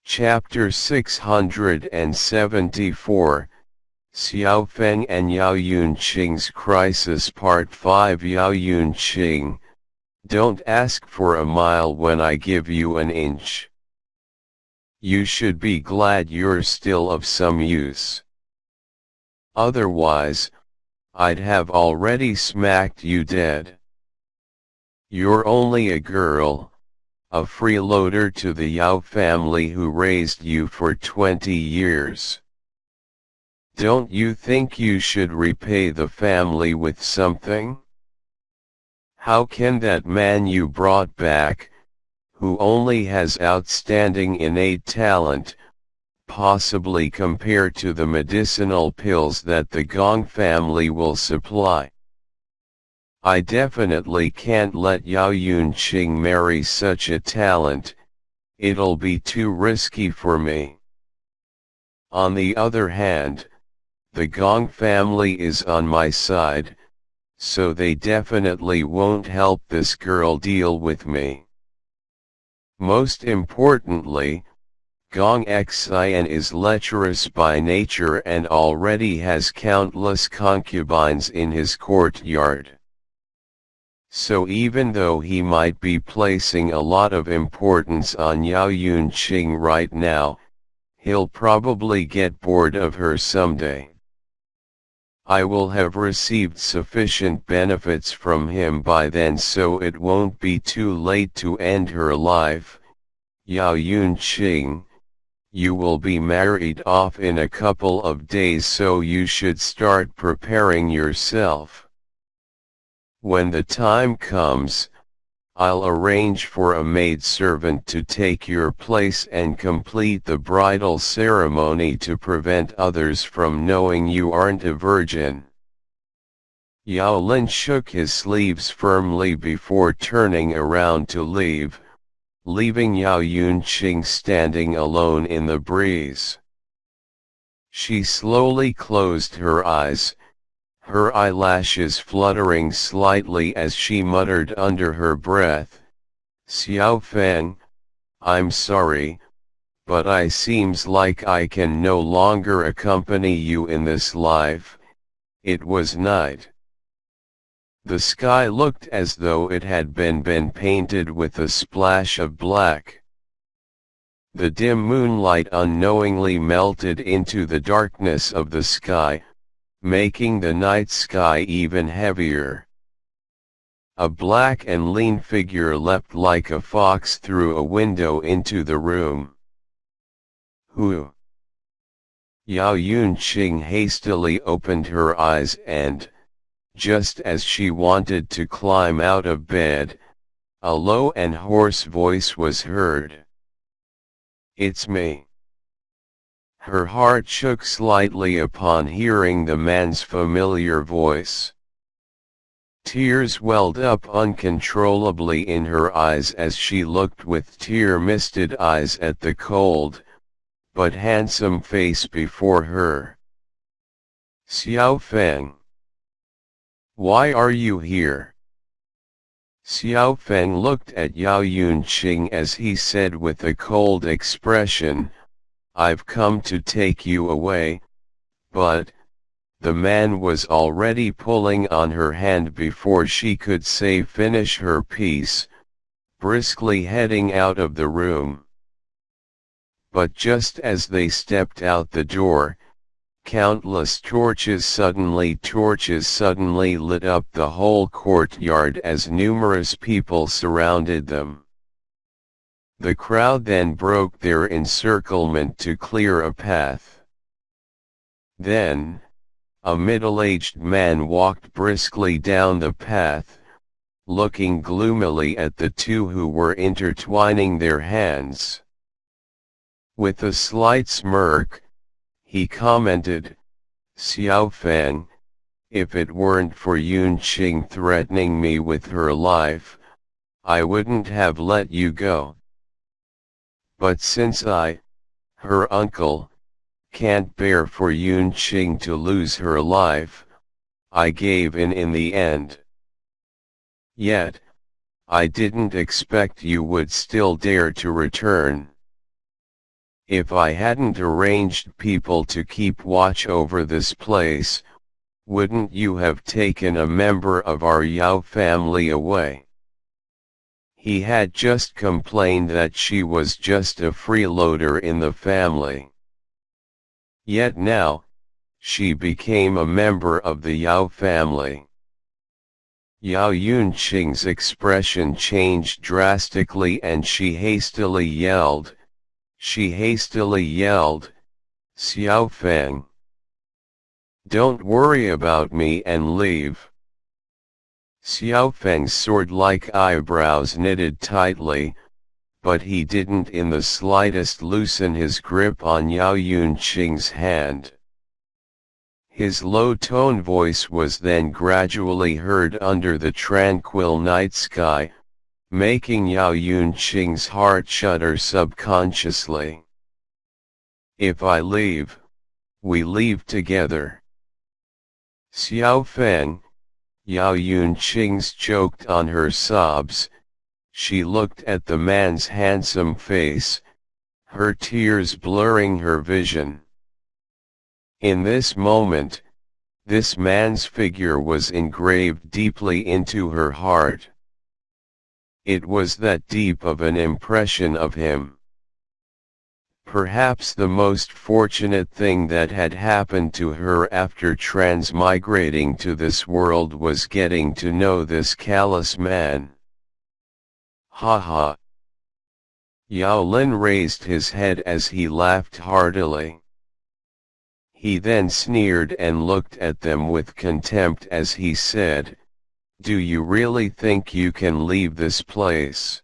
Chapter 674, Xiaofeng and Yao Yunqing's Crisis Part 5. Yao Yunqing, don't ask for a mile when I give you an inch. You should be glad you're still of some use. Otherwise, I'd have already smacked you dead. You're only a girl, a freeloader to the Yao family who raised you for 20 years. Don't you think you should repay the family with something? How can that man you brought back, who only has outstanding innate talent, possibly compare to the medicinal pills that the Gong family will supply? I definitely can't let Yao Yunqing marry such a talent, it'll be too risky for me. On the other hand, the Gong family is on my side, so they definitely won't help this girl deal with me. Most importantly, Gong Xian is lecherous by nature and already has countless concubines in his courtyard. So even though he might be placing a lot of importance on Yao Yunqing right now, he'll probably get bored of her someday. I will have received sufficient benefits from him by then, so it won't be too late to end her life. Yao Yunqing, you will be married off in a couple of days, so you should start preparing yourself. When the time comes, I'll arrange for a maidservant to take your place and complete the bridal ceremony to prevent others from knowing you aren't a virgin. Yao Lin shook his sleeves firmly before turning around to leave, leaving Yao Yunqing standing alone in the breeze. She slowly closed her eyes, her eyelashes fluttering slightly as she muttered under her breath, "Xiaofeng, I'm sorry, but I seems like I can no longer accompany you in this life." It was night. The sky looked as though it had been painted with a splash of black. The dim moonlight unknowingly melted into the darkness of the sky, making the night sky even heavier. A black and lean figure leapt like a fox through a window into the room. Who? Yao Yunqing hastily opened her eyes and, just as she wanted to climb out of bed, a low and hoarse voice was heard. "It's me." Her heart shook slightly upon hearing the man's familiar voice. Tears welled up uncontrollably in her eyes as she looked with tear-misted eyes at the cold, but handsome face before her. "Xiaofeng, why are you here?" Xiaofeng looked at Yao Yunqing as he said with a cold expression, "I've come to take you away," but the man was already pulling on her hand before she could say finish her piece, briskly heading out of the room. But just as they stepped out the door, countless torches suddenly lit up the whole courtyard as numerous people surrounded them. The crowd then broke their encirclement to clear a path. Then, a middle-aged man walked briskly down the path, looking gloomily at the two who were intertwining their hands. With a slight smirk, he commented, "Xiaofeng, if it weren't for Yunqing threatening me with her life, I wouldn't have let you go. But since I, her uncle, can't bear for Yunqing to lose her life, I gave in the end. Yet, I didn't expect you would still dare to return." If I hadn't arranged people to keep watch over this place, wouldn't you have taken a member of our Yao family away? He had just complained that she was just a freeloader in the family. Yet now, she became a member of the Yao family. Yao Yunqing's expression changed drastically and she hastily yelled, Xiao Feng. Don't worry about me and leave. Xiao Feng's sword-like eyebrows knitted tightly, but he didn't in the slightest loosen his grip on Yao Yunqing's hand. His low-tone voice was then gradually heard under the tranquil night sky, making Yao Yunqing's heart shudder subconsciously. If I leave, we leave together. Xiao Feng, Yao Yunqing's choked on her sobs. She looked at the man's handsome face, her tears blurring her vision. In this moment, this man's figure was engraved deeply into her heart. It was that deep of an impression of him. Perhaps the most fortunate thing that had happened to her after transmigrating to this world was getting to know this callous man. Ha ha. Yao Lin raised his head as he laughed heartily. He then sneered and looked at them with contempt as he said, "Do you really think you can leave this place?